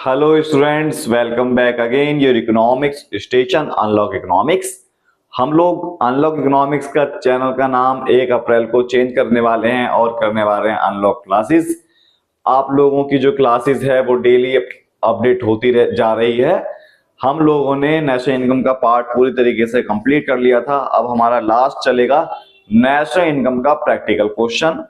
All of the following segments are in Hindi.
Hello students, welcome back again your economics station unlock economics. हम लोग अनलॉक इकोनॉमिक्स का चैनल का नाम 1 अप्रैल को चेंज करने वाले हैं और करने वाले हैं अनलॉक क्लासेस। आप लोगों की जो क्लासेस है वो डेली अपडेट होती जा रही है। हम लोगों ने नेशनल इनकम का पार्ट पूरी तरीके से कंप्लीट कर लिया था। अब हमारा लास्ट चलेगा नेशनल इनकम का प्रैक्टिकल क्वेश्चन।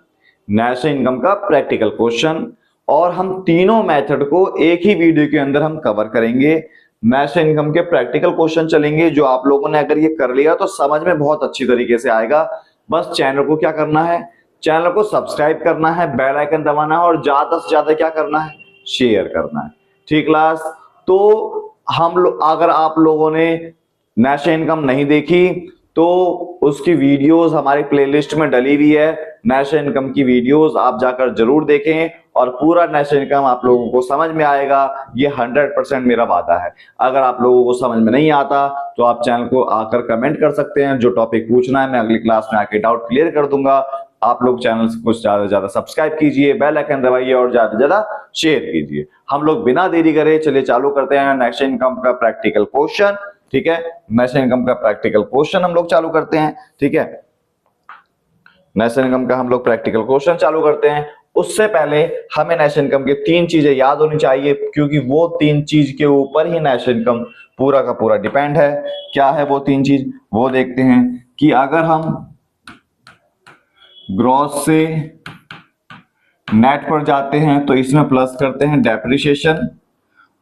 नेशनल इनकम का प्रैक्टिकल क्वेश्चन और हम तीनों मेथड को एक ही वीडियो के अंदर हम कवर करेंगे। नेशनल इनकम के प्रैक्टिकल क्वेश्चन चलेंगे जो आप लोगों ने अगर ये कर लिया तो समझ में बहुत अच्छी तरीके से आएगा। बस चैनल को क्या करना है, चैनल को सब्सक्राइब करना है, बेल आइकन दबाना है और ज्यादा से ज्यादा क्या करना है, शेयर करना है। ठीक क्लास। तो हम लोग, अगर आप लोगों ने नेशनल इनकम नहीं देखी तो उसकी वीडियोस हमारी प्लेलिस्ट में डली हुई है। नेशनल इनकम की वीडियोस आप जाकर जरूर देखें और पूरा नेशनल इनकम आप लोगों को समझ में आएगा, ये 100% मेरा वादा है। अगर आप लोगों को समझ में नहीं आता तो आप चैनल को आकर कमेंट कर सकते हैं, जो टॉपिक पूछना है मैं अगली क्लास में आके डाउट क्लियर कर दूंगा। आप लोग चैनल को ज्यादा से ज्यादा सब्सक्राइब कीजिए, बेल आइकन दबाइए और ज्यादा से ज्यादा शेयर कीजिए। हम लोग बिना देरी करे चलिए चालू करते हैं नेशनल इनकम का प्रैक्टिकल क्वेश्चन। ठीक है, नेशनल इनकम का प्रैक्टिकल क्वेश्चन हम लोग चालू करते हैं। ठीक है, नेशनल इनकम का हम लोग प्रैक्टिकल क्वेश्चन चालू करते हैं। उससे पहले हमें नेशनल इनकम की 3 चीजें याद होनी चाहिए, क्योंकि वो 3 चीज के ऊपर ही नेशनल इनकम पूरा का पूरा डिपेंड है। क्या है वो 3 चीज, वो देखते हैं कि अगर हम ग्रॉस से नेट पर जाते हैं तो इसमें प्लस करते हैं डेप्रिसिएशन,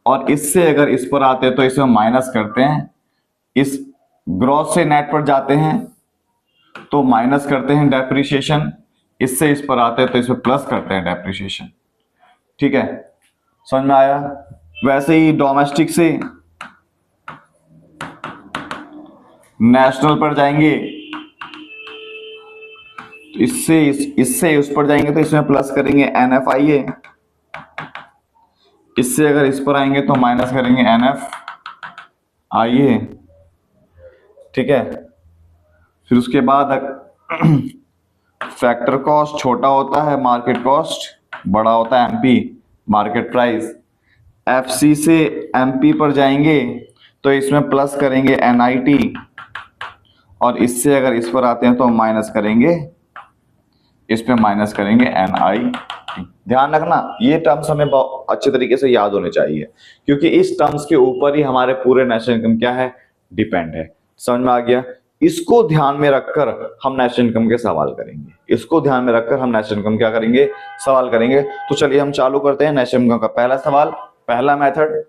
और इससे अगर इस पर आते हैं तो इसमें माइनस करते हैं। इस ग्रॉस से नेट पर जाते हैं तो माइनस करते हैं डेप्रिसिएशन, इससे इस पर आते हैं तो इसमें प्लस करते हैं डेप्रिसिएशन। ठीक है, समझ में आया। वैसे ही डोमेस्टिक से नेशनल पर जाएंगे तो इससे उस पर जाएंगे तो इसमें प्लस करेंगे NFIA, इससे अगर इस पर आएंगे तो माइनस करेंगे NFIA। ठीक है, फिर उसके बाद फैक्टर कॉस्ट छोटा होता है, मार्केट कॉस्ट बड़ा होता है, MP मार्केट प्राइस। FC से MP पर जाएंगे तो इसमें प्लस करेंगे NIT, और इससे अगर इस पर आते हैं तो माइनस करेंगे, इस पे माइनस करेंगे NIT। ध्यान रखना, ये टर्म्स हमें बहुत अच्छे तरीके से याद होने चाहिए, क्योंकि इस टर्म्स के ऊपर ही हमारे पूरे नेशनल इनकम क्या है, डिपेंड है। समझ में आ गया। इसको ध्यान में रखकर हम नेशनल इनकम के सवाल करेंगे, इसको ध्यान में रखकर हम नेशनल इनकम क्या करेंगे, सवाल करेंगे। तो चलिए हम चालू करते हैं नेशनल इनकम का पहला सवाल, पहला मेथड।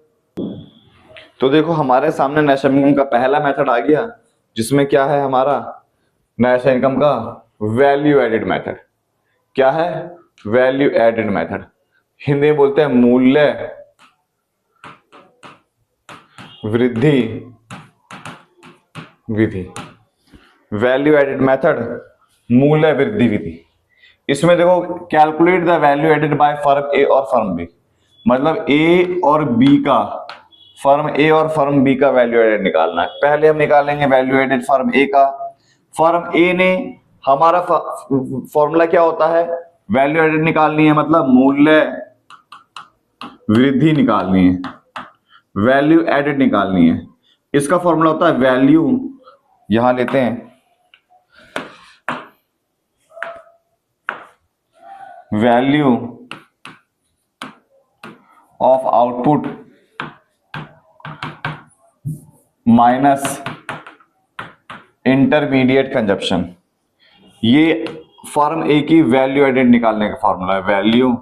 तो देखो हमारे सामने नेशनल इनकम का पहला मेथड आ गया, जिसमें क्या है हमारा नेशनल इनकम का वैल्यू एडेड मेथड। क्या है, वैल्यू एडेड मेथड। हिंदी में बोलते हैं मूल्य वृद्धि विधि। वैल्यू एडेड मेथड, मूल्य वृद्धि विधि। इसमें देखो calculate the value added by firm A और फर्म बी, मतलब ए और बी का, फर्म ए और फर्म बी का वैल्यू एडेड निकालना है। पहले हम निकालेंगे वैल्यू एडेड फर्म ए का। फर्म ए ने, हमारा फॉर्मूला क्या होता है, वैल्यू एडेड निकालनी है मतलब मूल्य वृद्धि निकालनी है, वैल्यू एडेड निकालनी है। इसका फॉर्मूला होता है वैल्यू, यहां लेते हैं value of output minus intermediate consumption. ये फर्म ए की वैल्यू एडेड निकालने का फॉर्मूला है, वैल्यू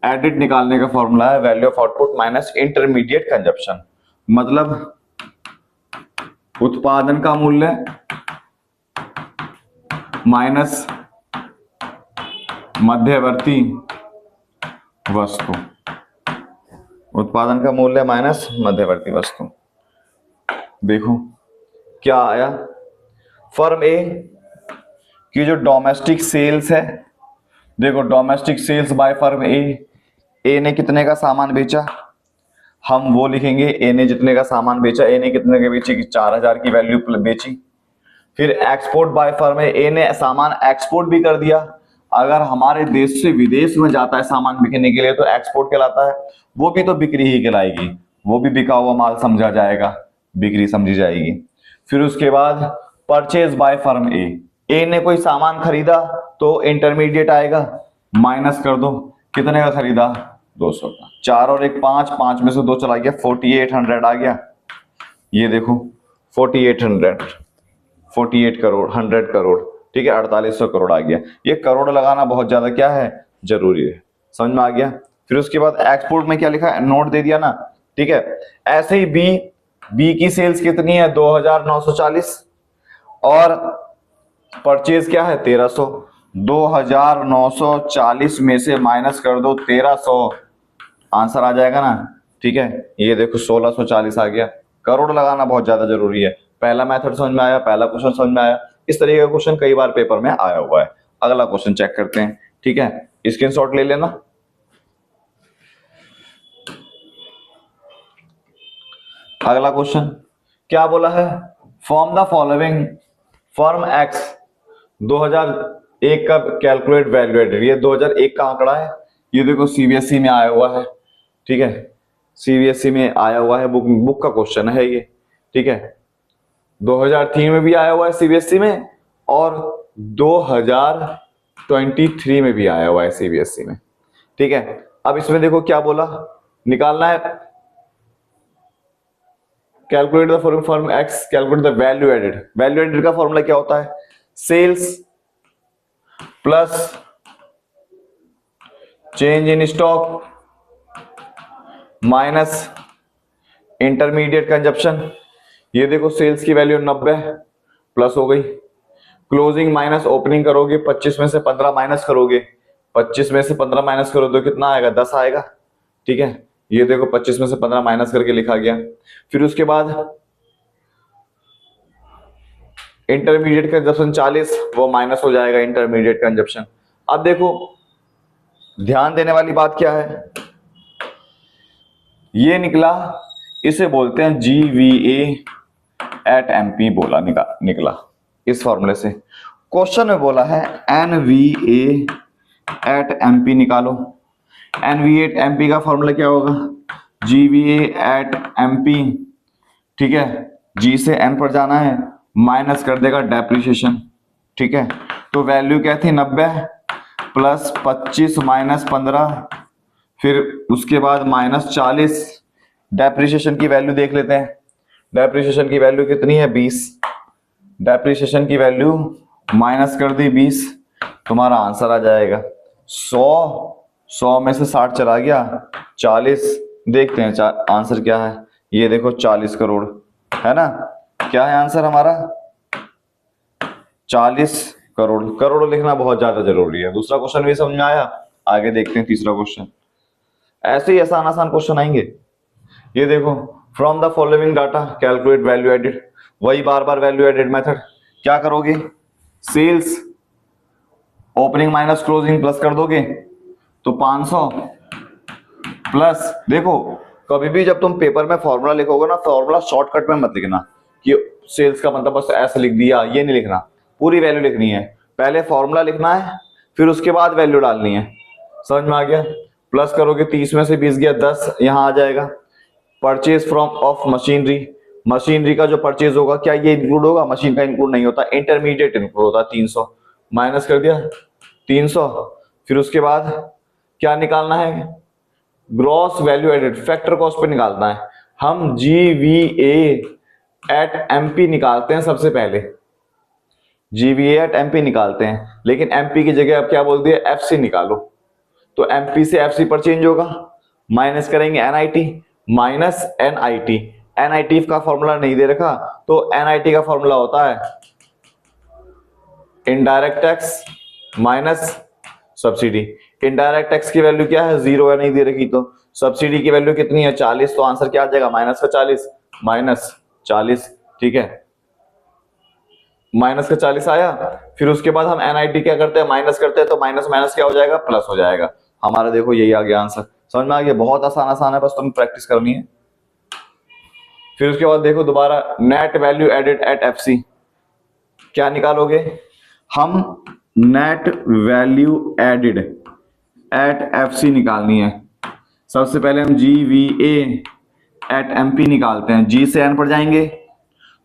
एडेड निकालने का फॉर्मूला है value of output minus intermediate consumption, मतलब उत्पादन का मूल्य माइनस मध्यवर्ती वस्तु, उत्पादन का मूल्य माइनस मध्यवर्ती वस्तु। देखो क्या आया, फर्म ए की जो डोमेस्टिक सेल्स है, देखो डोमेस्टिक सेल्स बाय फर्म ए ने कितने का सामान बेचा, हम वो लिखेंगे ए ने जितने का सामान बेचा। ए ने कितने का बेची, 4000 की वैल्यू बेची। फिर एक्सपोर्ट बाय फर्म ए ने सामान एक्सपोर्ट भी कर दिया, अगर हमारे देश से विदेश में जाता है सामान बिकने के लिए तो एक्सपोर्ट कहलाता है, वो भी तो बिक्री ही कहलाएगी, वो भी बिका हुआ माल समझा जाएगा, बिक्री समझी जाएगी। फिर उसके बाद परचेज बाय फर्म ए ने कोई सामान खरीदा तो इंटरमीडिएट आएगा, माइनस कर दो, कितने का खरीदा, 200 का, 4 और 1 5, 5 में से 2 चला गया, 4800 आ गया। ये देखो 4800, 48 करोड़, 100 करोड़, ठीक है, 4800 करोड़ आ गया। ये करोड़ लगाना बहुत ज्यादा क्या है, जरूरी है, समझ में आ गया। फिर उसके बाद एक्सपोर्ट में क्या लिखा है, नोट दे दिया ना, ठीक है। ऐसे ही बी की सेल्स कितनी है, 2940, और परचेज क्या है 1300, 2940 में से माइनस कर दो 1300, आंसर आ जाएगा ना, ठीक है। ये देखो 1640 आ गया। करोड़ लगाना बहुत ज्यादा जरूरी है। पहला मेथड समझ में आया, पहला क्वेश्चन समझ में आया। इस तरीके का क्वेश्चन कई बार पेपर में आया हुआ है। अगला क्वेश्चन चेक करते हैं, ठीक है, स्क्रीनशॉट ले लेना। अगला क्वेश्चन क्या बोला है, form the following form x 2001 का कैलकुलेट वैल्यू एडेड। ये 2001 का आंकड़ा है, ये देखो सीबीएसई में आया हुआ है, ठीक है, सीबीएसई में आया हुआ है, बुक का क्वेश्चन है ये, ठीक है। 2003 में भी आया हुआ है सीबीएसई में, और 2023 में भी आया हुआ है सीबीएसई में, ठीक है। अब इसमें देखो क्या बोला, निकालना है calculate the form X, calculate the value added. Value added का फॉर्मूला क्या होता है, sales plus change in stock minus intermediate consumption. ये देखो सेल्स की वैल्यू 90 प्लस हो गई, क्लोजिंग माइनस ओपनिंग करोगे, 25 में से 15 माइनस करोगे, 25 में से 15 माइनस करो तो कितना आएगा, 10 आएगा, ठीक है। ये देखो 25 में से 15 माइनस करके लिखा गया। फिर उसके बाद इंटरमीडिएट कंजप्शन 40, वो माइनस हो जाएगा इंटरमीडिएट कंजप्शन। अब देखो ध्यान देने वाली बात क्या है, ये निकला, इसे बोलते हैं GVA एट MP बोला, निकला इस फॉर्मूले से। क्वेश्चन में बोला है NVA एट MP निकालो। NVA एट MP का फॉर्मूला क्या होगा, GVA एट MP, ठीक है, G से N पर जाना है, माइनस कर देगा डेप्रिसिएशन, ठीक है। तो वैल्यू क्या थी 90 प्लस 25 माइनस 15, फिर उसके बाद माइनस 40, डेप्रिसिएशन की वैल्यू देख लेते हैं। डेप्रिसिएशन की वैल्यू कितनी है 20, डेप्रिसिएशन की वैल्यू माइनस कर दी 20, तुम्हारा आंसर आ जाएगा 100 में से 60 चला गया 40, देखते हैं आंसर क्या है। ये देखो 40 करोड़ है ना, क्या है आंसर हमारा 40 करोड़। करोड़ लिखना बहुत ज्यादा जरूरी है। दूसरा क्वेश्चन भी समझ में आया, आगे देखते हैं तीसरा क्वेश्चन। ऐसे ही आसान आसान क्वेश्चन आएंगे। ये देखो from the following data calculate value added, वही बार बार वैल्यू एडेड मेथड। क्या करोगे, sales opening minus closing plus कर दोगे तो 500 प्लस, देखो कभी भी जब तुम पेपर में फॉर्मूला लिखोगे ना, फॉर्मूला शॉर्टकट में मत लिखना कि सेल्स का मतलब बस ऐसे लिख दिया, ये नहीं लिखना, पूरी वैल्यू लिखनी है। पहले फॉर्मूला लिखना है, फिर उसके बाद वैल्यू डालनी है, समझ में आ गया। प्लस करोगे 30 में से 20 गया 10, यहां आ जाएगा। Purchase from of machinery, machinery का जो परचेज होगा क्या ये इंक्लूड होगा, मशीन का इंक्लूड नहीं होता, इंटरमीडिएट इंक्लूड होता है, 300 माइनस कर दिया 300। फिर उसके बाद क्या निकालना है, gross value added, factor cost पे निकालना है। हम GVA एट MP निकालते हैं सबसे पहले, GVA एट MP निकालते हैं, लेकिन MP की जगह अब क्या बोल दिया FC निकालो, तो MP से FC पर चेंज होगा, माइनस करेंगे NIT माइनस NIT। NIT का फॉर्मूला नहीं दे रखा, तो NIT का फॉर्मूला होता है indirect tax minus subsidy. Indirect tax की वैल्यू क्या है 0 है, नहीं दे रखी, तो सब्सिडी की वैल्यू कितनी है 40, तो आंसर क्या आ जाएगा माइनस का 40 माइनस 40, ठीक है, माइनस का 40 आया। फिर उसके बाद हम NIT क्या करते हैं, माइनस करते हैं, तो माइनस माइनस क्या हो जाएगा, प्लस हो जाएगा। हमारा देखो यही आ गया आंसर, समझ में आ गया। बहुत आसान आसान है, बस तुम्हें प्रैक्टिस करनी है। फिर उसके बाद देखो दोबारा net value added at FC, क्या निकालोगे, हम net value added at F C निकालनी है। सबसे पहले हम G V A at M P निकालते हैं। जी से एन पर जाएंगे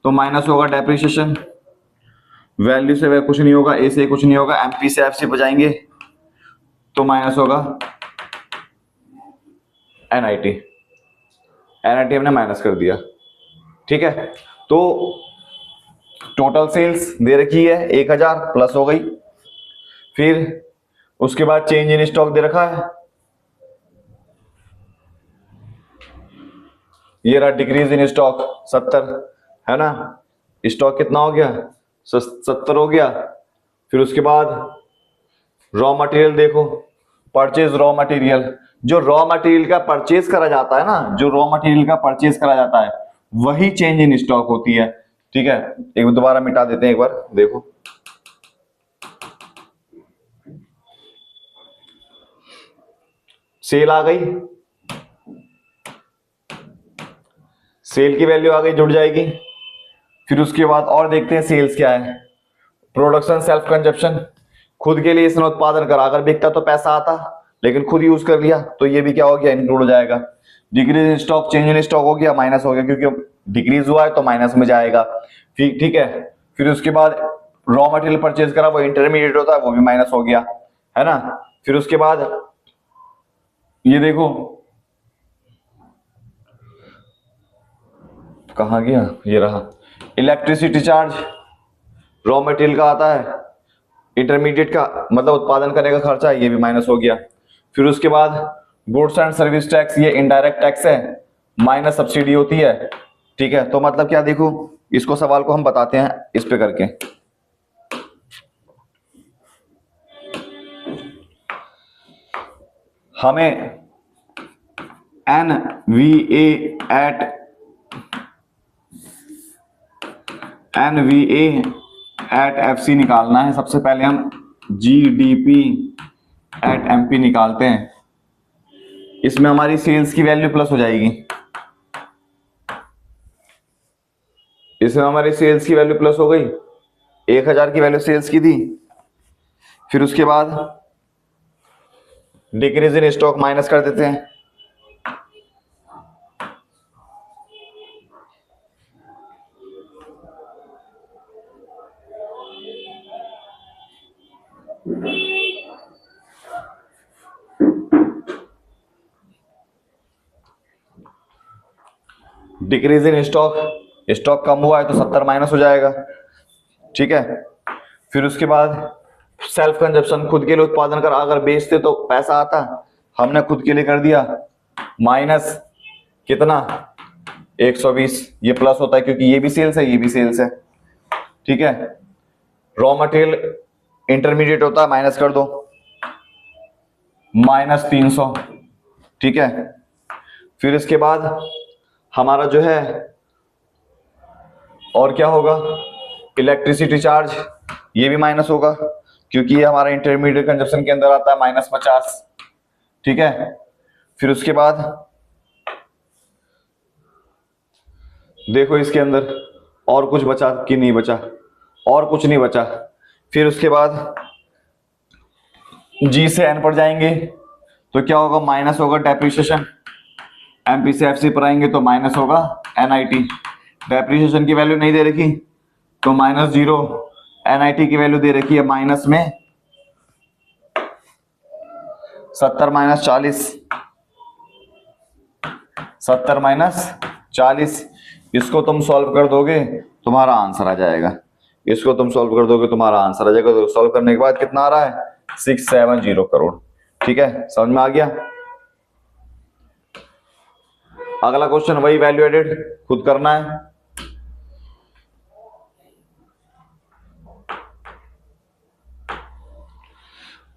तो माइनस होगा डेप्रिसिएशन, वैल्यू से वह कुछ नहीं होगा, ए से कुछ नहीं होगा, एम पी से एफ सी पर जाएंगे तो माइनस होगा N I T. N I T हमने माइनस कर दिया। ठीक है, तो टोटल सेल्स दे रखी है 1000 प्लस हो गई। फिर उसके बाद चेंज इन स्टॉक दे रखा है, ये रहा डिक्रीज इन स्टॉक 70 है ना। स्टॉक कितना हो गया 70 हो गया। फिर उसके बाद रॉ मटेरियल देखो, परचेज रॉ मटेरियल, जो रॉ मटेरियल का परचेज करा जाता है ना, जो रॉ मटेरियल का परचेज करा जाता है वही चेंज इन स्टॉक होती है। ठीक है, एक दोबारा मिटा देते हैं, एक बार देखो। सेल आ गई, सेल की वैल्यू आ गई, जुड़ जाएगी। फिर उसके बाद और देखते हैं सेल्स क्या है। प्रोडक्शन सेल्फ कंजप्शन, खुद के लिए इसने उत्पादन करा, अगर बिकता तो पैसा आता, लेकिन खुद यूज कर लिया तो ये भी क्या हो गया, इंक्लूड हो जाएगा। Decrease in stock, change in stock हो गया, माइनस हो गया, क्योंकि डिक्रीज हुआ है तो माइनस में जाएगा। ठीक है, फिर उसके बाद रॉ मटेरियल परचेज करा, वो इंटरमीडिएट होता है, वो भी माइनस हो गया, है ना। फिर उसके बाद ये देखो कहाँ गया, ये रहा, इलेक्ट्रिसिटी चार्ज रॉ मटेरियल का आता है, इंटरमीडिएट का मतलब उत्पादन करने का खर्चा है, ये भी माइनस हो गया। फिर उसके बाद गुड्स एंड सर्विस टैक्स, ये इनडायरेक्ट टैक्स है, माइनस सब्सिडी होती है। ठीक है, तो मतलब क्या, देखो इसको सवाल को हम बताते हैं इस पे करके। हमें N V A at F C निकालना है। सबसे पहले हम G D P at M P निकालते हैं। इसमें हमारी सेल्स की वैल्यू प्लस हो जाएगी, इसमें हमारी सेल्स की वैल्यू प्लस हो गई, 1000 की वैल्यू सेल्स की थी। फिर उसके बाद डिक्रीज इन स्टॉक माइनस कर देते हैं, डिक्रीज इन स्टॉक, स्टॉक कम हुआ है तो 70 माइनस हो जाएगा। ठीक है, फिर उसके बाद सेल्फ कंजप्शन, खुद के लिए उत्पादन कर, अगर बेचते तो पैसा आता, हमने खुद के लिए कर दिया, माइनस कितना 120, ये प्लस होता है क्योंकि ये भी सेल्स है, ये भी सेल्स है। ठीक है, रॉ मटेरियल इंटरमीडिएट होता है, माइनस कर दो, माइनस 300। ठीक है, फिर इसके बाद हमारा जो है और क्या होगा, इलेक्ट्रिसिटी चार्ज, ये भी माइनस होगा क्योंकि ये हमारा इंटरमीडिएट कंजप्शन के अंदर आता है, -50। ठीक है, फिर उसके बाद देखो इसके अंदर और कुछ बचा कि नहीं बचा, और कुछ नहीं बचा। फिर उसके बाद जी से एन पर जाएंगे तो क्या होगा, माइनस होगा डेप्रिसिएशन, एमपी से एफसी पर आएंगे तो माइनस होगा एनआईटी। डेप्रिसिएशन की वैल्यू नहीं दे रखी तो -0, एनआईटी की वैल्यू दे रखी है माइनस में 70 - 40, 70 - 40। इसको तुम सॉल्व कर दोगे तुम्हारा आंसर आ जाएगा, इसको तुम सॉल्व कर दोगे तुम्हारा आंसर आ जाएगा। तो सॉल्व करने के बाद कितना आ रहा है, 670 करोड़। ठीक है, समझ में आ गया। अगला क्वेश्चन वही वैल्यू एडेड, खुद करना है।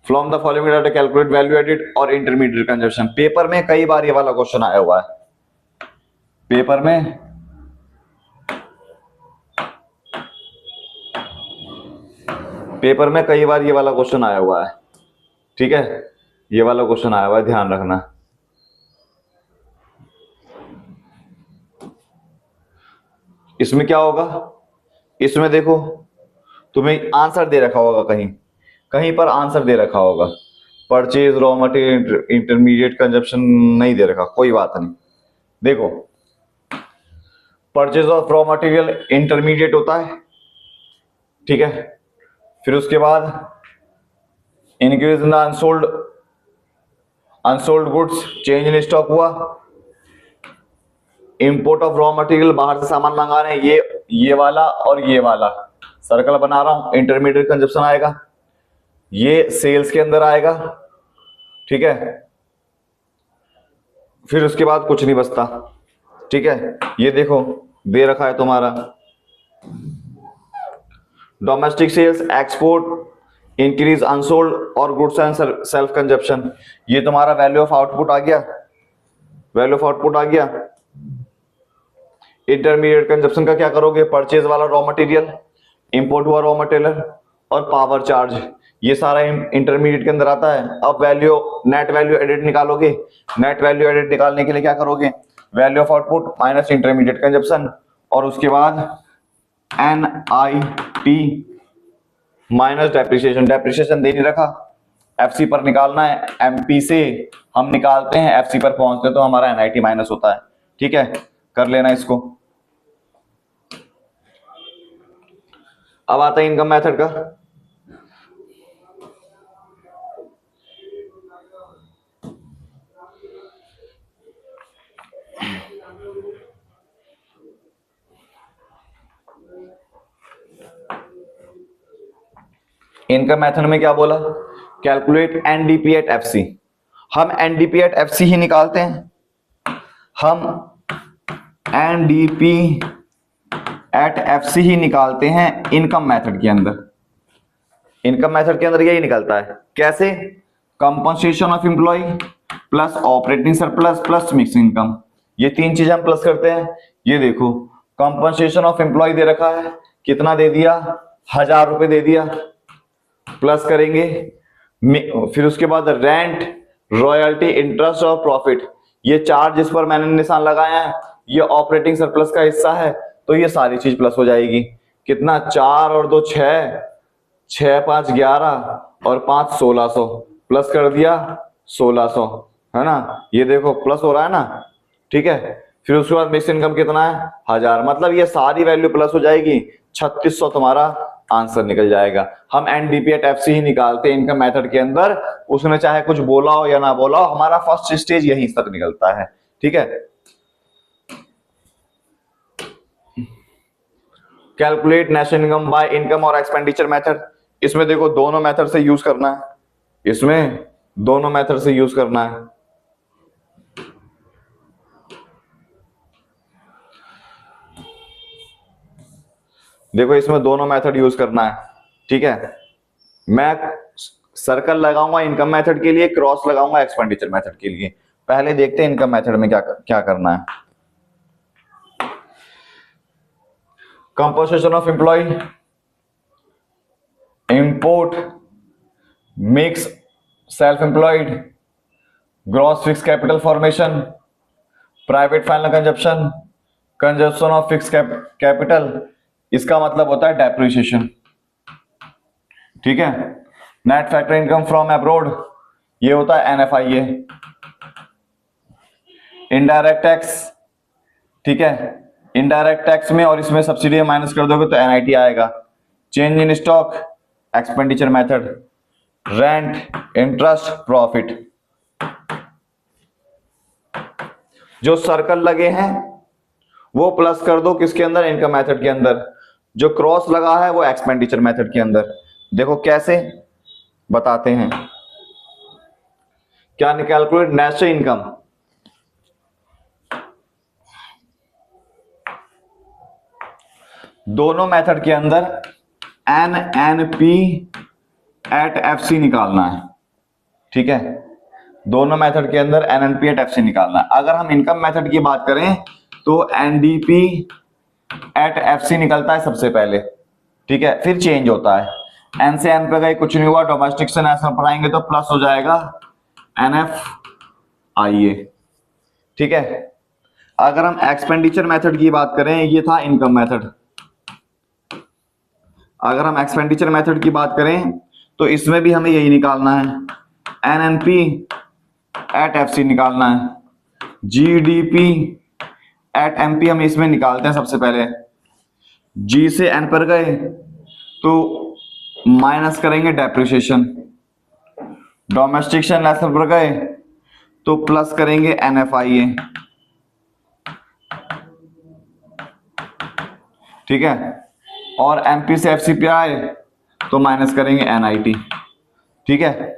From the following data calculate value added और इंटरमीडिएट कंजप्शन। पेपर में कई बार ये वाला क्वेश्चन आया हुआ है, पेपर में कई बार ये वाला क्वेश्चन आया हुआ है। ठीक है, ये वाला क्वेश्चन आया हुआ है, ध्यान रखना। इसमें क्या होगा, इसमें देखो तुम्हें आंसर दे रखा होगा कहीं, कहीं पर आंसर दे रखा होगा, purchase raw material intermediate consumption नहीं दे रखा, कोई बात नहीं। देखो purchase of raw material intermediate होता है, ठीक है। फिर उसके बाद increase in unsold goods, change in stock हुआ। इंपोर्ट ऑफ रॉ मटेरियल, बाहर से सामान मंगा रहे हैं, ये वाला और ये वाला सर्कल बना रहा हूं, इंटरमीडिएट कंजप्शन आएगा, ये सेल्स के अंदर आएगा, ठीक है। फिर उसके बाद कुछ नहीं बचता, ठीक है। ये देखो दे रखा है तुम्हारा domestic sales, export, increase unsold और गुड्स एंड सेल्फ कंजप्शन। ये तुम्हारा वैल्यू ऑफ आउटपुट आ गया, वैल्यू ऑफ आउटपुट आ गया। इंटरमीडिएट कंजप्शन का क्या करोगे, परचेज वाला रॉ मटेरियल, इंपोर्ट हुआ रॉ मटेरियल और पावर चार्ज, ये सारा इंटरमीडिएट के अंदर आता है। अब वैल्यू नेट वैल्यू एडिट निकालोगे, नेट वैल्यू एडिट निकालने के लिए क्या करोगे, value of output minus intermediate consumption और उसके बाद NIT माइनस डेप्रिसिएशन, डेप्रिसिएशन दे नहीं रखा, FC पर निकालना है, MP से हम निकालते हैं, FC पर पहुंचते तो हमारा NIT माइनस होता है, ठीक है। कर लेना इसको। अब आता है इनकम मेथड का। इनकम मेथड में क्या बोला, कैलकुलेट NDP एट FC। हम NDP एट FC ही निकालते हैं, हम NDP एट FC ही निकालते हैं इनकम मेथड के अंदर। इनकम मेथड के अंदर यही निकलता है, कैसे, compensation of employ plus operating surplus plus mix income, ये तीन चीजें हम प्लस करते हैं। ये देखो कंपनसेशन ऑफ एम्प्लॉय दे रखा है, कितना दे दिया, 1000 रुपए दे दिया, प्लस करेंगे। फिर उसके बाद रेंट, रॉयल्टी, इंटरेस्ट और प्रॉफिट, ये चार जिस पर मैंने निशान लगाया है ये ऑपरेटिंग सरप्लस का हिस्सा है, तो ये सारी चीज प्लस हो जाएगी। कितना, 4 और 2 6, 6 5 11 और 5 1600, प्लस कर दिया 1600, है ना। ये देखो प्लस हो रहा है ना, ठीक है। फिर उसके बाद मिक्स इनकम कितना है, 1000, मतलब ये सारी वैल्यू प्लस हो जाएगी, 3600 तुम्हारा आंसर निकल जाएगा। हम NDP एट FC ही निकालते हैं इनकम मेथड के अंदर, उसने चाहे कुछ बोला हो या ना बोला हो, हमारा फर्स्ट स्टेज यहीं तक निकलता है, ठीक है। Calculate national income by income और एक्सपेंडिचर मेथड, इसमें देखो दोनों मेथड से यूज करना है, इसमें दोनों मेथड से यूज करना है। देखो इसमें दोनों मेथड यूज करना है, ठीक है। मैं सर्कल लगाऊंगा इनकम मेथड के लिए, क्रॉस लगाऊंगा एक्सपेंडिचर मेथड के लिए। पहले देखते हैं इनकम मेथड में क्या करना है। Composition of employ, import, mix, self employed, gross fix capital formation, private final consumption, consumption of fix capital, इसका मतलब होता है डेप्रिसिएशन, ठीक है। Net factor income from abroad, ये होता है NFIA। इनडायरेक्ट टैक्स, ठीक है, इनडायरेक्ट टैक्स में और इसमें सब्सिडी माइनस कर दोगे तो NIT आएगा। Change in stock, expenditure method, rent, interest, profit. जो सर्कल लगे हैं वो प्लस कर दो किसके अंदर, इनकम मेथड के अंदर। जो क्रॉस लगा है वो एक्सपेंडिचर मेथड के अंदर। देखो कैसे बताते हैं, क्या कैलकुलेट नेशनल इनकम, दोनों मेथड के अंदर NNP एट FC निकालना है, ठीक है। दोनों मेथड के अंदर NNP एट FC निकालना है। अगर हम इनकम मेथड की बात करें तो NDP एट FC निकलता है सबसे पहले, ठीक है, फिर चेंज होता है। N से N पे गए, कुछ नहीं हुआ, डोमेस्टिक से नेशनल पढ़ाएंगे तो प्लस हो जाएगा NFIA, ठीक है। अगर हम एक्सपेंडिचर मेथड की बात करें, ये था इनकम मेथड। अगर हम एक्सपेंडिचर मेथड की बात करें तो इसमें भी हमें यही निकालना है, एनएनपी एट एफसी निकालना है, जीडीपी एट एमपी हम इसमें निकालते हैं। सबसे पहले जी से एन पर गए तो माइनस करेंगे डेप्रिसिएशन, डोमेस्टिक लेसन पर गए तो प्लस करेंगे एनएफआईए, ठीक है, और एमपी से एफसी पे आए तो माइनस करेंगे एनआईटी, ठीक है।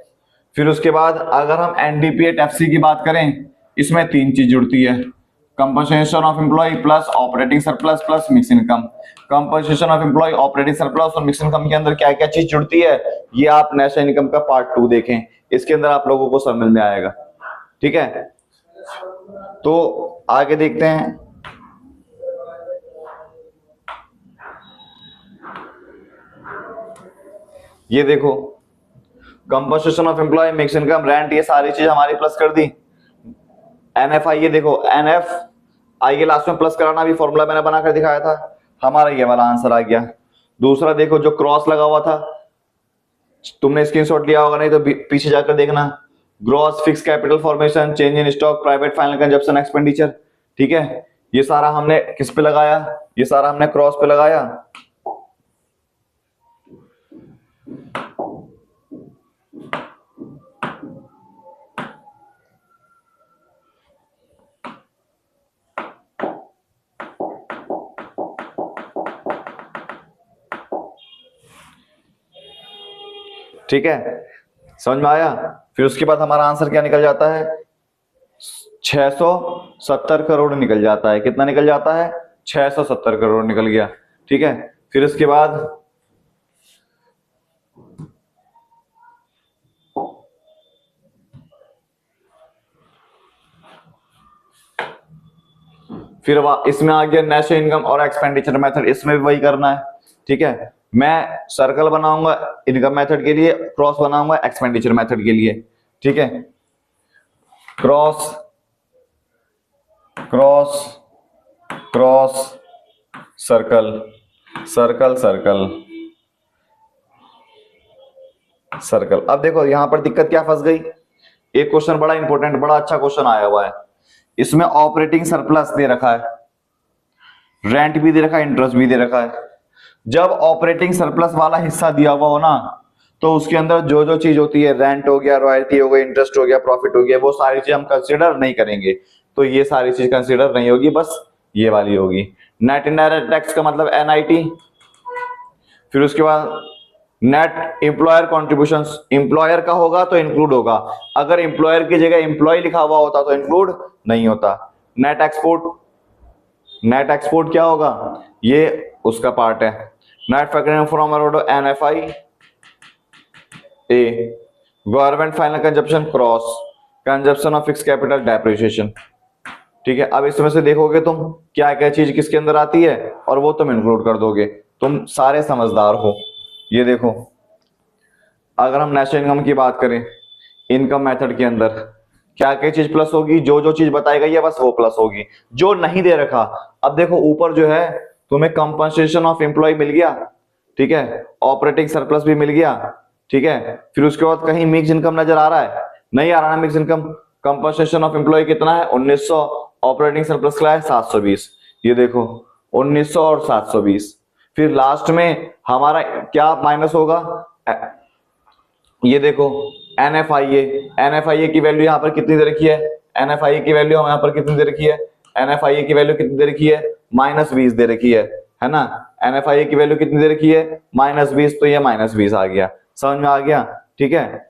फिर उसके बाद अगर हम एनडीपी एट एफसी की बात करें, इसमें तीन चीज जुड़ती है, compensation of employ plus operating surplus plus mix income. Compensation of employ, operating surplus और मिक्स इनकम के अंदर क्या क्या चीज जुड़ती है, ये आप नेशनल इनकम का पार्ट 2 देखें, इसके अंदर आप लोगों को समझ में आएगा, ठीक है। तो आगे देखते हैं। ये देखो, compensation of employ, mix income, rent, ये सारी चीज हमारी प्लस कर दी। एनएफआई, ये देखो एनएफ आई के लास्ट में प्लस कराना भी फॉर्मूला मैंने बनाकर दिखाया था, हमारा ये वाला आंसर आ गया। दूसरा देखो, जो क्रॉस लगा हुआ था, तुमने स्क्रीनशॉट लिया होगा, नहीं तो पीछे जाकर देखना, gross fix capital formation, change in stock, private final consumption expenditure, ठीक है। ये सारा हमने किस पे लगाया, ये सारा हमने क्रॉस पे लगाया। ठीक है, समझ में आया। फिर उसके बाद हमारा आंसर क्या निकल जाता है, 670 करोड़ निकल जाता है। कितना निकल जाता है, 670 करोड़ निकल गया, ठीक है। फिर उसके बाद फिर इसमें आ गया नेशनल इनकम और एक्सपेंडिचर मेथड, इसमें भी वही करना है, ठीक है। मैं सर्कल बनाऊंगा इनकम मेथड के लिए, क्रॉस बनाऊंगा एक्सपेंडिचर मेथड के लिए, ठीक है। Cross cross cross circle, circle circle circle. अब देखो यहां पर दिक्कत क्या फंस गई, एक क्वेश्चन बड़ा इंपॉर्टेंट, बड़ा अच्छा क्वेश्चन आया हुआ है। इसमें ऑपरेटिंग सरप्लस दे रखा है, रेंट भी दे रखा है, इंटरेस्ट भी दे रखा है। जब ऑपरेटिंग सरप्लस वाला हिस्सा दिया हुआ हो ना, तो उसके अंदर जो जो चीज होती है, रेंट हो गया, रॉयल्टी हो गई, इंटरेस्ट हो गया, प्रॉफिट हो गया, वो सारी चीज हम कंसीडर नहीं करेंगे। तो ये सारी चीज कंसीडर नहीं होगी, बस ये वाली होगी। नेट इनडायरेक्ट टैक्स का मतलब एनआईटी। फिर उसके बाद नेट एम्प्लॉयर कॉन्ट्रीब्यूशन, एम्प्लॉयर का होगा तो इंक्लूड होगा, अगर एम्प्लॉयर की जगह एम्प्लॉय लिखा हुआ होता तो इंक्लूड नहीं होता। नेट एक्सपोर्ट, नेट एक्सपोर्ट क्या होगा, ये उसका पार्ट है। Net factoring from NFI A, government final consumption, cross consumption of fix capital, depreciation, ठीक है। अब इसमें से देखोगे तुम क्या क्या चीज किसके अंदर आती है, और वो तुम इंक्लूड कर दोगे, तुम सारे समझदार हो। ये देखो, अगर हम नेशनल इनकम की बात करें, इनकम मेथड के अंदर क्या क्या चीज प्लस होगी, जो जो चीज बताई गई है बस वो प्लस होगी, जो नहीं दे रखा। अब देखो ऊपर जो है तुम्हें कंपनसेशन ऑफ एम्प्लॉय मिल गया, ठीक है, ऑपरेटिंग सरप्लस भी मिल गया, ठीक है। फिर उसके बाद कहीं मिक्स इनकम नजर आ रहा है, नहीं आ रहा ना mix income. Compensation of employ कितना है, 1900, ऑपरेटिंग सरप्लस क्या है 720, ये देखो 1900 और 720। फिर लास्ट में हमारा क्या माइनस होगा, ये देखो एनएफआईए, एनएफआईए की वैल्यू यहाँ पर कितनी दे रखी है, एनएफआईए की वैल्यू यहाँ पर कितनी दे रखी है, एनएफआईए की वैल्यू कितनी दे रखी है, -20 दे रखी है ना। एनएफआईए की वैल्यू कितनी दे रखी है, -20, तो ये -20 आ गया, समझ में आ गया, ठीक है।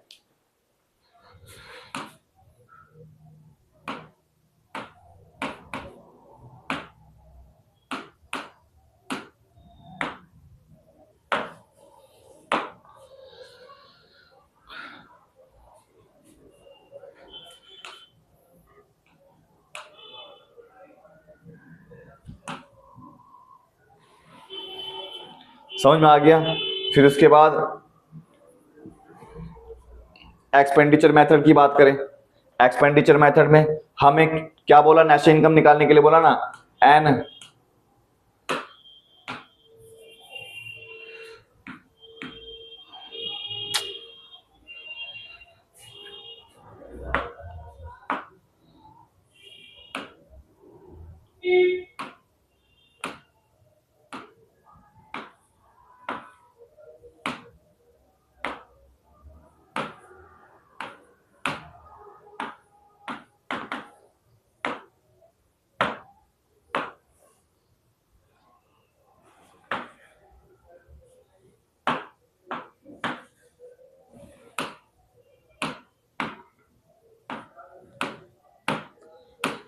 समझ में आ गया। फिर उसके बाद एक्सपेंडिचर मेथड की बात करें, एक्सपेंडिचर मेथड में हमें क्या बोला, नेशनल इनकम निकालने के लिए बोला ना, एन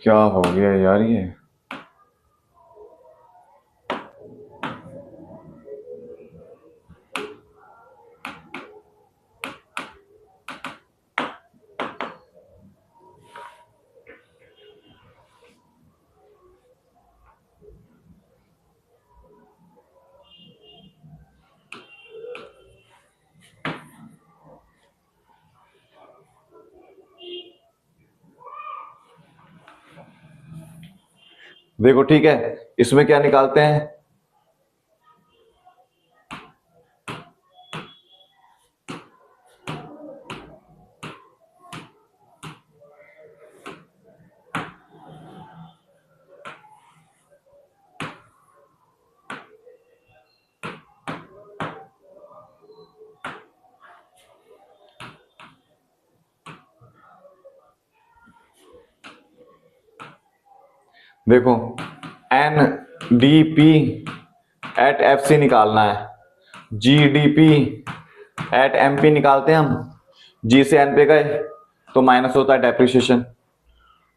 क्या हो गया यार ये? देखो ठीक है, इसमें क्या निकालते हैं? देखो N D P at F C निकालना है, G D P at M P निकालते हैं हम। जी से एन पे गए तो माइनस होता है डेप्रिसिएशन।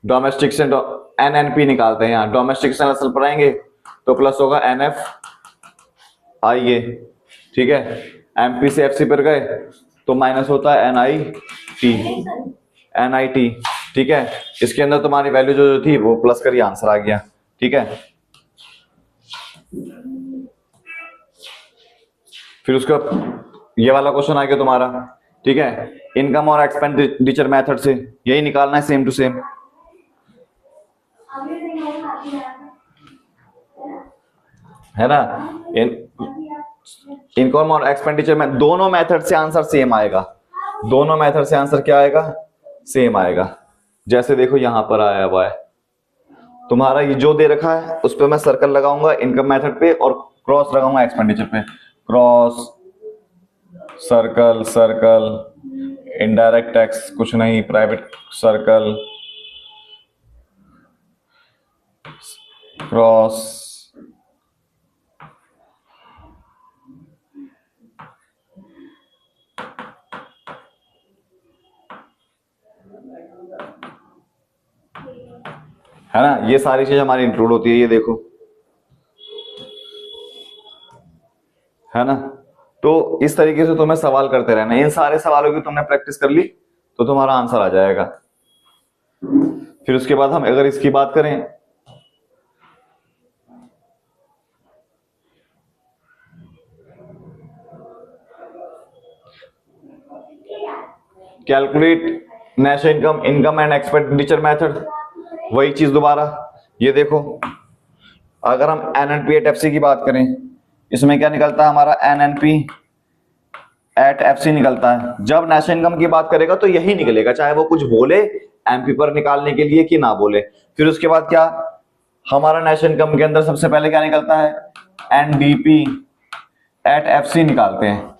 डोमेस्टिक से एन एन पी निकालते हैं, यहाँ डोमेस्टिक से असल पर आएंगे तो प्लस होगा एन एफ आई ए, ठीक है। एम पी से एफ सी पर गए तो माइनस होता है N I T, N I T, ठीक है। इसके अंदर तुम्हारी वैल्यू जो थी वो प्लस करिए, आंसर आ गया, ठीक है। फिर उसका ये वाला क्वेश्चन आ गया तुम्हारा, ठीक है। इनकम और एक्सपेंडिचर मेथड से यही निकालना है, सेम टू सेम, है ना। इनकम और एक्सपेंडिचर में दोनों मेथड से आंसर सेम आएगा, दोनों मेथड से आंसर क्या आएगा? सेम आएगा। जैसे देखो यहां पर आया हुआ है तुम्हारा, ये जो दे रखा है उस पर मैं सर्कल लगाऊंगा इनकम मेथड पे और क्रॉस लगाऊंगा एक्सपेंडिचर पे, cross circle circle, indirect tax कुछ नहीं, प्राइवेट सर्कल क्रॉस, है ना। ये सारी चीज हमारी इंक्लूड होती है, ये देखो, है ना। तो इस तरीके से तुम्हें सवाल करते रहना, इन सारे सवालों की तुमने प्रैक्टिस कर ली तो तुम्हारा आंसर आ जाएगा। फिर उसके बाद हम अगर इसकी बात करें, calculate national income, income and expenditure method, वही चीज दोबारा। ये देखो अगर हम N N P at F C की बात करें, इसमें क्या निकलता है हमारा? N N P at F C निकलता है। जब नेशनल इनकम की बात करेगा तो यही निकलेगा, चाहे वो कुछ बोले एमपी पर निकालने के लिए कि ना बोले। फिर उसके बाद क्या हमारा नेशनल इनकम के अंदर सबसे पहले क्या निकलता है? एनडीपी एट एफ सी निकालते हैं।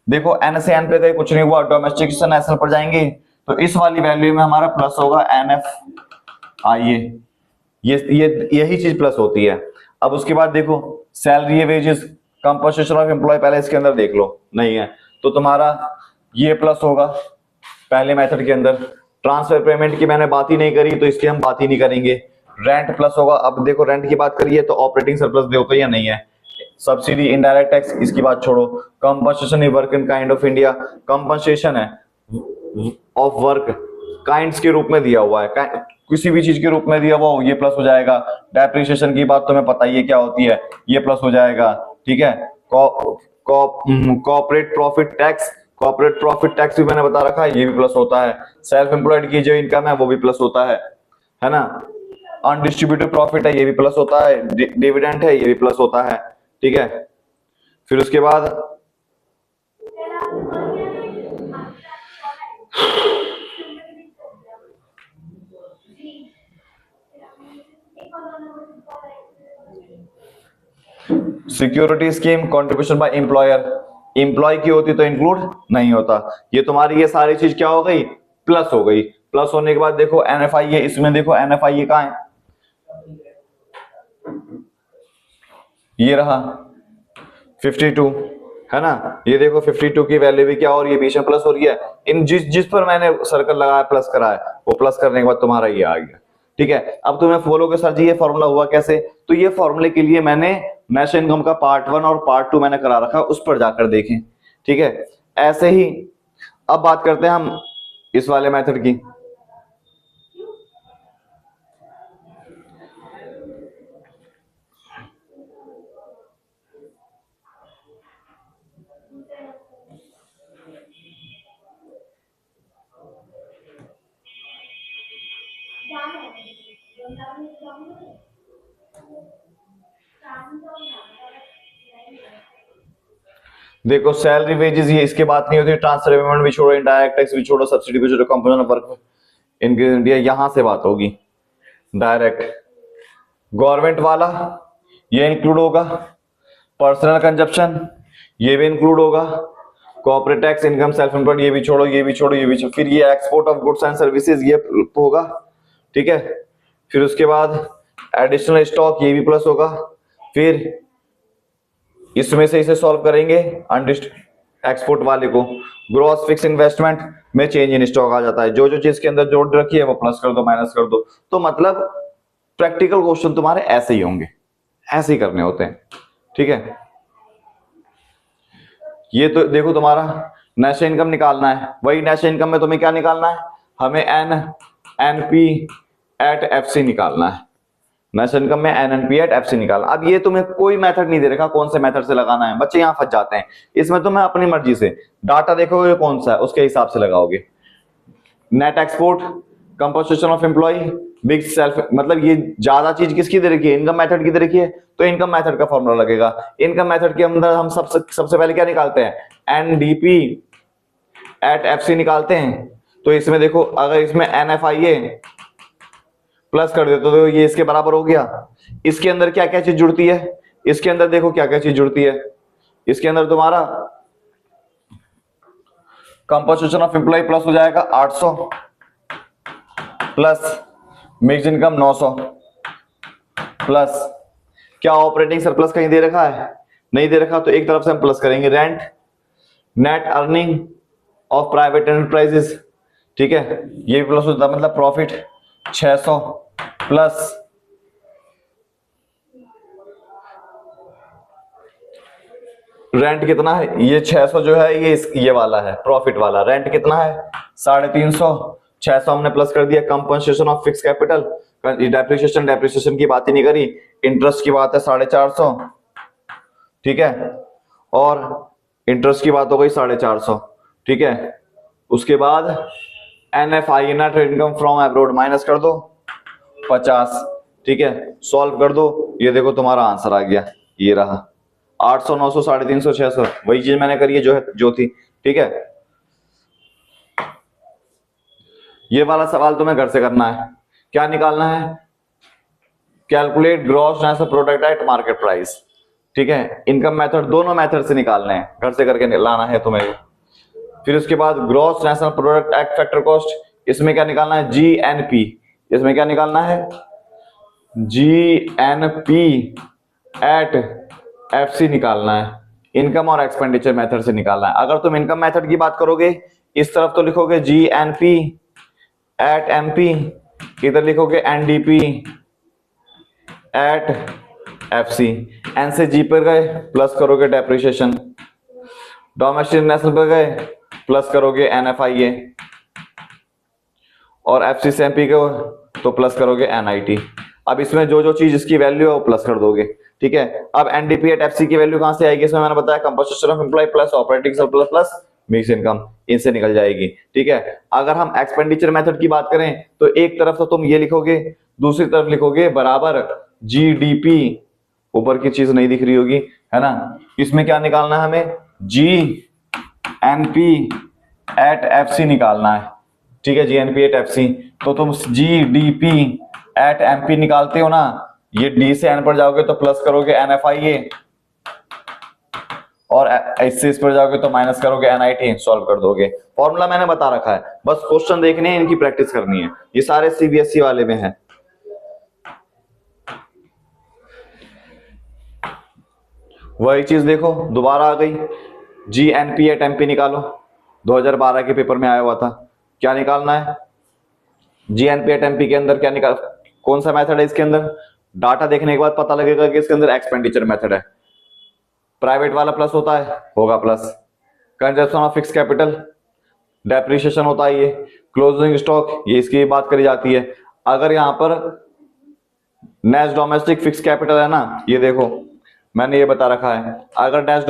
देखो एन से एन पे गए कुछ नहीं हुआ, डोमेस्टिक से नेशनल पर जाएंगे तो इस वाली वैल्यू में हमारा प्लस होगा एन एफ आई ए, ये यही चीज प्लस होती है। अब उसके बाद देखो salary wages, compensation of employ, पहले इसके अंदर देख लो, नहीं है तो तुम्हारा ये प्लस होगा पहले मेथड के अंदर। ट्रांसफर पेमेंट की मैंने बात ही नहीं करी तो इसकी हम बात ही नहीं करेंगे। रेंट प्लस होगा। अब देखो रेंट की बात करिए तो ऑपरेटिंग सरप्लस दे होता है या नहीं है। सब्सिडी, इनडायरेक्ट टैक्स, इसकी बात छोड़ो। Compensation work in kind of India, compensation है ऑफ वर्क काइंड्स के रूप में दिया हुआ है, किसी भी चीज के रूप में दिया हुआ हो, ये प्लस हो जाएगा। डेप्रिसिएशन की बात तुम्हें पता ही है क्या होती है, ये प्लस हो जाएगा, ठीक है। Corporate profit tax, corporate profit tax भी मैंने बता रखा है, ये भी प्लस होता है। सेल्फ एम्प्लॉयड की जो इनकम है वो भी प्लस होता है ना। अनडिस्ट्रीब्यूटेड प्रॉफिट है, ये भी प्लस होता है। डिविडेंड है, ये भी प्लस होता है, ठीक है। फिर उसके बाद security scheme, contribution by employer, employ की होती तो इंक्लूड नहीं होता। ये तुम्हारी ये सारी चीज क्या हो गई? प्लस हो गई। प्लस होने के बाद देखो एनएफआईए, इसमें देखो एनएफआईए कहां है? ये रहा 52, है ना। ये देखो 52 की वैल्यू भी क्या हो रही है? बीच में प्लस हो रही है। इन जिस पर मैंने सर्कल लगाया प्लस करा है वो प्लस करने के बाद तुम्हारा ये आ गया। ठीक है, अब तुम्हें फॉलो के सर जी ये फॉर्मूला हुआ कैसे, तो ये फॉर्मूले के लिए मैंने नेशनल इनकम का पार्ट 1 और पार्ट 2 मैंने करा रखा है, उस पर जाकर देखें। ठीक है, ऐसे ही अब बात करते हैं हम इस वाले मेथड की। देखो सैलरी वेजेस ये इसके बात नहीं होती, ट्रांसफर पेमेंट भी छोड़ो, इनडायरेक्ट टैक्स भी छोड़ो, सब्सिडी भी छोड़ो, composition of work increase India, यहां से बात होगी डायरेक्ट। गवर्नमेंट वाला ये इंक्लूड होगा, पर्सनल कंजप्शन ये भी इंक्लूड होगा, corporate tax, income, self employed ये भी छोड़ो, ये भी छोड़ो, ये भी छोड़ो, फिर ये export of goods and services ये होगा। ठीक है, फिर उसके बाद एडिशनल स्टॉक ये भी प्लस होगा, फिर इसमें से इसे सॉल्व करेंगे एक्सपोर्ट वाले को, ग्रॉस फिक्स इन्वेस्टमेंट में चेंज इन स्टॉक आ जाता है, जो जो चीज के अंदर जोड़ रखी है वो प्लस कर दो माइनस कर दो। तो मतलब प्रैक्टिकल क्वेश्चन तुम्हारे ऐसे ही होंगे, ऐसे ही करने होते हैं। ठीक है, ये तो देखो तुम्हारा नेशनल इनकम निकालना है, वही नेशनल इनकम में तुम्हें क्या निकालना है, हमें एनपी एट एफसी निकालना है, नेशनल इनकम में एनएनपी एट एफसी निकालना। अब ये तुम्हें कोई मेथड नहीं दे रखा कौन से मेथड से लगाना है, बच्चे यहाँ फंस जाते हैं। इसमें तुम्हें अपनी मर्जी से डाटा देखोगे कौन सा है उसके हिसाब से लगाओगे। Net export, composition of employ, big self, मतलब ये ज्यादा चीज किसकी दे रखी है, इनकम मेथड की दे रखी है, तो इनकम मेथड का फॉर्मूला लगेगा। इनकम मेथड के अंदर हम सबसे पहले क्या निकालते हैं, एनडीपी एट एफसी निकालते हैं। तो इसमें देखो अगर इसमें एनएफआईए प्लस कर देते तो ये इसके बराबर हो गया। इसके अंदर क्या क्या चीज जुड़ती है, इसके अंदर देखो क्या क्या चीज जुड़ती है, इसके अंदर तुम्हारा कंपोजिशन ऑफ एम्प्लॉय प्लस हो जाएगा 800 प्लस मिक्स इनकम 900 प्लस क्या ऑपरेटिंग सरप्लस कहीं दे रखा है, नहीं दे रखा, तो एक तरफ से हम प्लस करेंगे rent, net earning of private enterprises. ठीक है, ये भी प्लस होता है, मतलब प्रॉफिट 600 प्लस रेंट कितना है, ये 600 जो है ये वाला है प्रॉफिट वाला, रेंट कितना है 350, 600 हमने प्लस कर दिया। Compensation of fix capital, depreciation की बात ही नहीं करी, इंटरेस्ट की बात है 450, ठीक है, और इंटरेस्ट की बात हो गई 450, ठीक है। उसके बाद NFI net income from abroad minus कर दो 50, ठीक है, सॉल्व कर दो, ये देखो तुम्हारा आंसर आ गया, ये रहा 800, 900, 350, 600, वही चीज मैंने करी है जो थी, ठीक है। ये वाला सवाल तुम्हें घर से करना है, क्या निकालना है, calculate gross national product at market price, ठीक है। इनकम मेथड दोनों मेथड से निकालने हैं, घर से करके लाना है तुम्हें। फिर उसके बाद gross national product at factor cost, इसमें क्या निकालना है, जीएनपी, इसमें क्या निकालना है, जीएनपी एट एफसी निकालना है, इनकम और एक्सपेंडिचर मेथड से निकालना है। अगर तुम इनकम मेथड की बात करोगे इस तरफ तो लिखोगे जीएनपी एट एमपी, इधर लिखोगे एनडीपी एट एफसी, एन से जी पर गए प्लस करोगे डेप्रिसिएशन, डोमेस्टिक नेशनल पर गए प्लस करोगे एनएफआईए, और एफसी से एमपी को तो प्लस करोगे एनआईटी। अब इसमें जो जो चीज इसकी वैल्यू है वो प्लस कर दोगे, ठीक है। अब एनडीपी एट एफसी की वैल्यू कहां से आएगी, इसमें मैंने बताया composition of employ plus operating surplus plus mix income, इनसे निकल जाएगी, ठीक है। अगर हम एक्सपेंडिचर मेथड की बात करें तो एक तरफ तो तुम ये लिखोगे, दूसरी तरफ लिखोगे बराबर जीडीपी, ऊपर की चीज नहीं दिख रही होगी, है ना। इसमें क्या निकालना है हमें, जी एनपी एट एफसी निकालना है, ठीक है, जीएनपी एट एफसी। तो तुम जीडीपी एट एमपी निकालते हो ना, ये डी से एन पर जाओगे तो प्लस करोगे एनएफआईए, और इससे इस पर जाओगे तो माइनस करोगे एनआईटी, सॉल्व कर दोगे। फॉर्मूला मैंने बता रखा है, बस क्वेश्चन देखने हैं, इनकी प्रैक्टिस करनी है, ये सारे सीबीएसई वाले में है। वही चीज देखो दोबारा आ गई, जीएनपी एट एमपी निकालो, 2012 के पेपर में आया हुआ था। क्या निकालना है, जीएनपी एट एमपी के अंदर क्या निकाल, कौन सा मेथड है इसके अंदर? डाटा देखने के बाद पता लगेगा कि इसके अंदर एक्सपेंडिचर मेथड है। प्राइवेट वाला प्लस होता है, होगा plus. Consumption of fix capital, depreciation होता है ये। क्लोजिंग स्टॉक, ये इसकी बात करी जाती है। अगर यहां पर नेट डोमेस्टिक फिक्स कैपिटल है ना, ये देखो मैंने ये बता रखा है, अगर नेट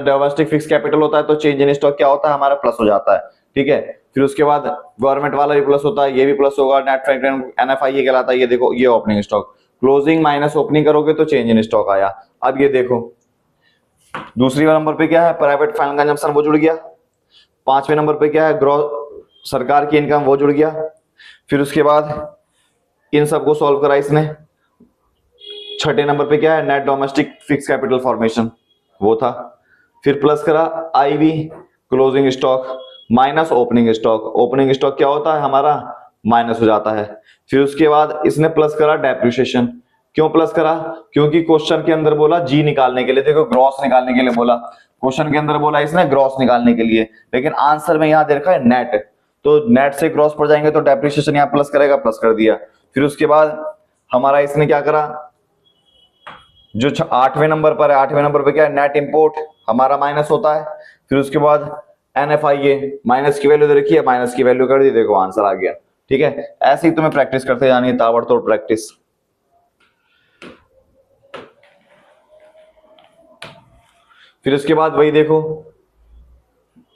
डोमेस्टिक फिक्स कैपिटल होता है तो चेंज इन स्टॉक क्या होता है हमारा? प्लस हो जाता है। ठीक है, फिर उसके बाद गवर्नमेंट वाला भी प्लस होता है, ये भी प्लस होगा। नेट फ्रैंक NFI ये कहलाता है। ये देखो, ये opening stock, closing minus opening करोगे तो चेंज इन स्टॉक आया। अब ये देखो दूसरी नंबर पे क्या है? प्राइवेट फाइनल कंजम्पशन, वो जुड़ गया। पांचवें नंबर पे क्या है? ग्रॉस सरकार की इनकम, वो जुड़ गया। फिर उसके बाद इन सबको सॉल्व करा इसने। छठे नंबर पे क्या है? Net domestic fix capital formation, वो था। फिर प्लस करा IV closing stock minus opening stock. Opening stock क्या होता है हमारा? माइनस हो जाता है। फिर उसके बाद इसने प्लस करा डेप्रिसिएशन। क्यों प्लस करा? क्योंकि क्वेश्चन के अंदर बोला जी निकालने के लिए, देखो ग्रॉस निकालने के लिए बोला, क्वेश्चन के अंदर बोला इसने ग्रॉस निकालने के लिए, लेकिन आंसर में यहां दे रखा है नेट, तो नेट से ग्रॉस पर जाएंगे तो डेप्रिसिएशन यहां प्लस करेगा, प्लस कर दिया। फिर उसके बाद हमारा इसने क्या करा, जो 8वें नंबर पर है, 8वें नंबर पे क्या है? नेट इंपोर्ट हमारा माइनस होता है। फिर उसके बाद NFI, ये माइनस की वैल्यू दे रखी है, माइनस की वैल्यू कर दी, देखो आंसर आ गया। ठीक है, ऐसे ही तुम्हें प्रैक्टिस करते जानी है, ताबड़तोड़ प्रैक्टिस। फिर उसके बाद वही देखो,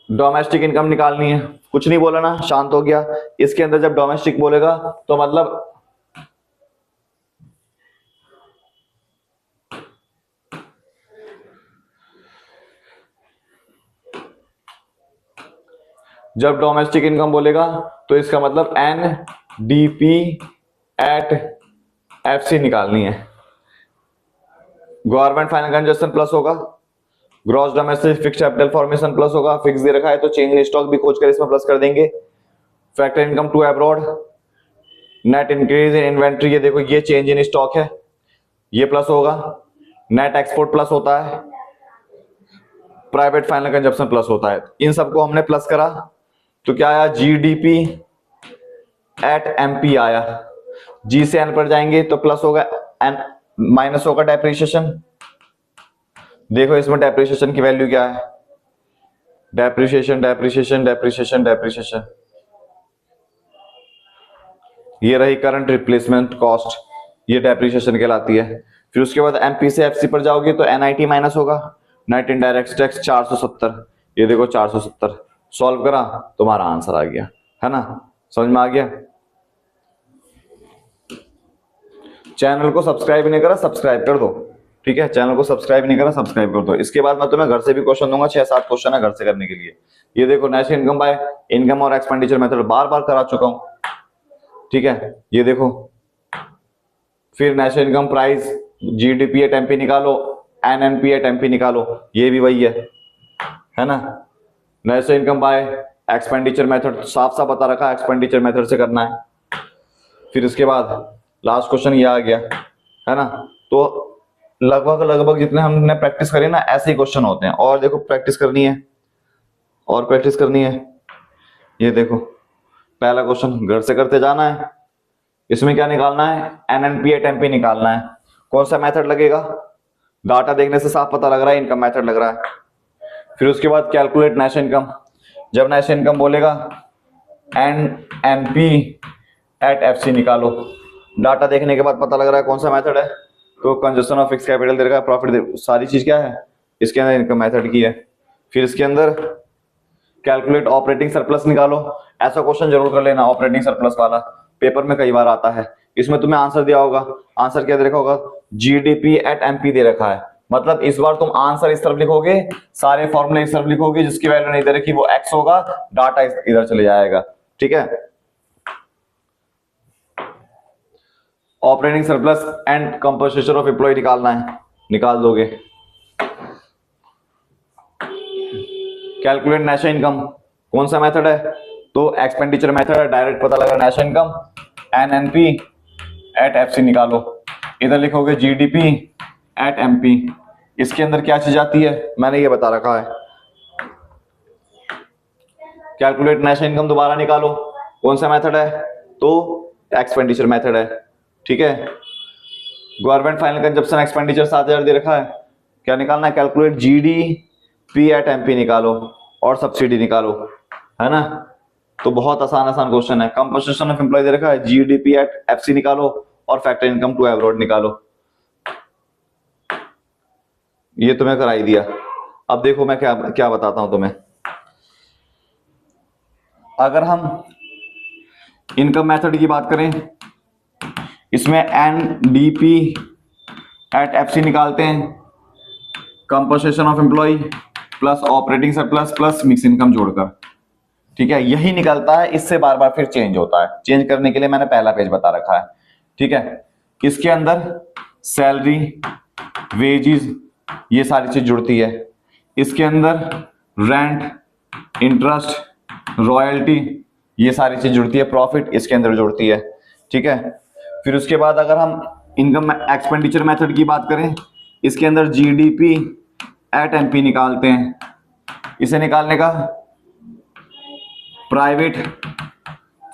डोमेस्टिक इनकम निकालनी है। कुछ नहीं बोला ना, शांत हो गया। इसके अंदर जब डोमेस्टिक बोलेगा तो मतलब जब डोमेस्टिक इनकम बोलेगा तो इसका मतलब NDP एट FC निकालनी है। गवर्नमेंट फाइनल कंजम्पशन प्लस होगा, gross domestic fix capital formation plus होगा, फिक्स दे रखा है तो चेंज इन स्टॉक भी खोज कर इसमें प्लस कर देंगे। Factor income to abroad, net increase in inventory, ये देखो ये चेंज इन स्टॉक है, ये प्लस होगा। नेट एक्सपोर्ट प्लस होता है, प्राइवेट फाइनल कंजम्पशन प्लस होता है। इन सबको हमने प्लस करा तो क्या आया? GDP एट MP आया। G से N पर जाएंगे तो प्लस होगा, N माइनस होगा डेप्रिसिएशन। देखो इसमें डेप्रिसिएशन की वैल्यू क्या है? डेप्रिसिएशन डेप्रिसिएशन डेप्रिसिएशन डेप्रिसिएशन, ये रही करंट रिप्लेसमेंट कॉस्ट, ये डेप्रिसिएशन कहलाती है। फिर उसके बाद MP से FC पर जाओगे तो NIT माइनस होगा, नेट इनडायरेक्ट टैक्स 470, ये देखो 470। सॉल्व करा, तुम्हारा आंसर आ गया, है ना? समझ में आ गया? चैनल को सब्सक्राइब नहीं करा, सब्सक्राइब कर दो। ठीक है, चैनल को सब्सक्राइब नहीं करा, सब्सक्राइब कर दो। इसके बाद मैं तुम्हें घर से भी क्वेश्चन दूंगा, 6-7 क्वेश्चन है घर से करने के लिए। ये देखो नेशनल इनकम बाय इनकम और एक्सपेंडिचर मेथड बार बार करा चुका हूं। ठीक है, ये देखो। फिर national income price, GDP at MP निकालो, NNP एट MP निकालो, ये भी वही है ना? National income by expenditure method साफ साफ बता रखा है, एक्सपेंडिचर मेथड से करना है। फिर इसके बाद लास्ट क्वेश्चन ये आ गया, है ना? तो लगभग जितने हमने प्रैक्टिस करी ना, ऐसे ही क्वेश्चन होते हैं। और देखो प्रैक्टिस करनी है, और प्रैक्टिस करनी है। ये देखो पहला क्वेश्चन घर से करते जाना है। इसमें क्या निकालना है? NNP एट MP निकालना है। कौन सा मेथड लगेगा? डाटा देखने से साफ पता लग रहा है, इनकम मेथड लग रहा है। फिर उसके बाद कैलकुलेट नेशनल इनकम, जब नेशनल इनकम बोलेगा NNP एट FC निकालो। डाटा देखने के बाद पता लग रहा है कौन सा मेथड है, तो कंजप्शन ऑफ फिक्स कैपिटल दे रखा है, प्रॉफिट, सारी चीज क्या है इसके अंदर? इनकम मेथड की है। फिर इसके अंदर कैलकुलेट ऑपरेटिंग सरप्लस निकालो। ऐसा क्वेश्चन जरूर कर लेना, ऑपरेटिंग सरप्लस वाला पेपर में कई बार आता है। इसमें तुम्हें आंसर दिया होगा, आंसर क्या दे रखा होगा? GDP एट MP दे रखा है। मतलब इस बार तुम आंसर इस तरफ लिखोगे, सारे फॉर्मूले इस तरफ लिखोगे, जिसकी वैल्यू नहीं दे रखी वो X होगा, डाटा इधर चले जाएगा। ठीक है, operating surplus and compensation of employ निकालना है, निकाल दोगे। कैलकुलेट नेशनल इनकम, कौन सा मेथड है? तो एक्सपेंडिचर मेथड है, डायरेक्ट पता लगा national income, NNP at FC निकालो। इधर लिखोगे GDP एट MP। इसके अंदर क्या चीज आती है मैंने ये बता रखा है। कैलकुलेट नेशनल इनकम दोबारा निकालो, कौन सा मेथड है? तो एक्सपेंडिचर मेथड है, ठीक है। गवर्नमेंट फाइनल कंजप्शन एक्सपेंडिचर 7,000 दे रखा है, क्या निकालना है, कैलकुलेट जीडीपी एट एमपी निकालो और सब्सिडी निकालो, है ना। तो बहुत आसान आसान क्वेश्चन है। कंपोजिशन ऑफ एम्प्लॉय दे रखा है, जीडीपी एट एफसी निकालो और फैक्टर इनकम टू एब्रॉड निकालो। ये तुम्हें कराई दिया। अब देखो मैं क्या क्या बताता हूं तुम्हें। अगर हम इनकम मेथड की बात करें, इसमें एनडीपी एट एफसी निकालते हैं, composition of employ plus operating surplus plus mix income जोड़कर, ठीक है। यही निकलता है, इससे बार बार फिर चेंज होता है। चेंज करने के लिए मैंने पहला पेज बता रखा है, ठीक है। इसके अंदर सैलरी, वेजेस, ये सारी चीज जुड़ती है। इसके अंदर रेंट, इंटरेस्ट, रॉयल्टी, ये सारी चीज जुड़ती है। प्रॉफिट इसके अंदर जुड़ती है, ठीक है। फिर उसके बाद अगर हम इनकम एक्सपेंडिचर मेथड की बात करें, इसके अंदर जीडीपी एट एमपी निकालते हैं। इसे निकालने का private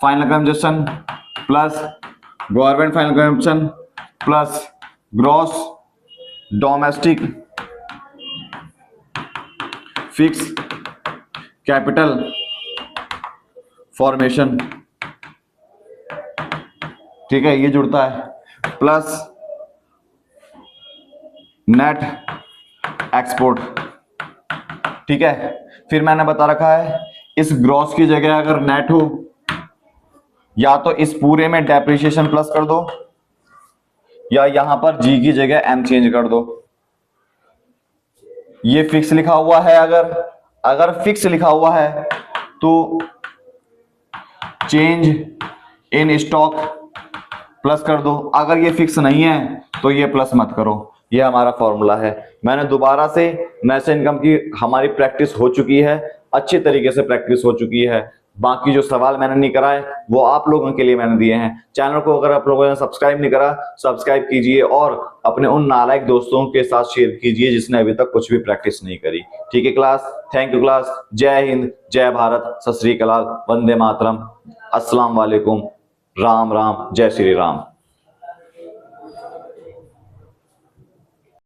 final consumption plus government final consumption plus gross domestic fix capital formation, ठीक है, ये जुड़ता है, प्लस नेट एक्सपोर्ट, ठीक है। फिर मैंने बता रखा है, इस ग्रॉस की जगह अगर नेट हो, या तो इस पूरे में डेप्रिसिएशन प्लस कर दो, या यहां पर जी की जगह एम चेंज कर दो। ये फिक्स लिखा हुआ है, अगर फिक्स लिखा हुआ है तो चेंज इन स्टॉक प्लस कर दो, अगर ये फिक्स नहीं है तो ये प्लस मत करो। ये हमारा फॉर्मूला है। मैंने दोबारा से नेशनल इनकम की हमारी प्रैक्टिस हो चुकी है, अच्छी तरीके से प्रैक्टिस हो चुकी है। बाकी जो सवाल मैंने नहीं कराए वो आप लोगों के लिए मैंने दिए हैं। चैनल को अगर आप लोगों ने सब्सक्राइब नहीं करा, सब्सक्राइब कीजिए और अपने उन नालायक दोस्तों के साथ शेयर कीजिए जिसने अभी तक कुछ भी प्रैक्टिस नहीं करी, ठीक है क्लास। Thank you class. जय हिंद, जय भारत, सत श्री अकाल, वंदे मातरम, अस्सलाम वालेकुम, राम राम, जय श्री राम।